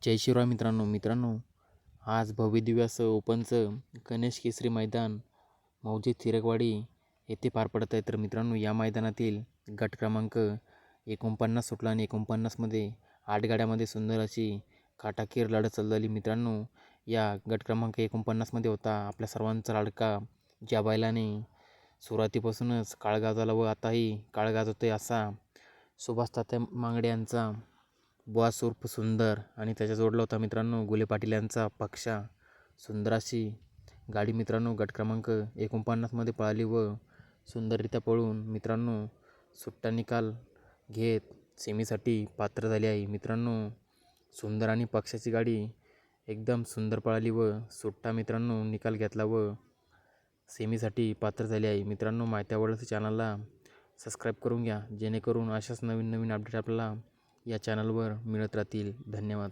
जय शिवराय मित्रांनो, आज भव्यदिव्य असं ओपनचं गणेश केसरी मैदान मौजे थिरकवाडी येथे पार पडत आहे. तर मित्रांनो, या मैदानातील गट क्रमांक 49 सुटला आणि 49मध्ये 8 गाड्यामध्ये सुंदर अशी काटाकीर लढत चालली. मित्रांनो, या गट क्रमांक 49मध्ये होता आपल्या सर्वांचा लाडका, ज्या बैलाने सुरुवातीपासूनच काळ गाजवला व आताही काळ गाजवतोय असा सुभाष तात्या मांगडे यांचा बॉस उर्फ सुंदर, आणि त्याच्या जोडला होता मित्रांनो गुले पाटील यांचा पक्षा. सुंदर अशी गाडी मित्रांनो गट क्रमांक 49मध्ये पळाली व सुंदररित्या पळून मित्रांनो सुट्टा निकाल घेत सेमीसाठी पात्र झाली आहे. मित्रांनो, सुंदर आणि पक्षाची गाडी एकदम सुंदर पळाली व सुट्टा मित्रांनो निकाल घेतला व सेमीसाठी पात्र झाली आहे. मित्रांनो, माहिती आवडल्यास चॅनलला सबस्क्राईब करून घ्या, जेणेकरून अशाच नवीन अपडेट आपल्याला या चॅनलवर मिळत राहतील. धन्यवाद.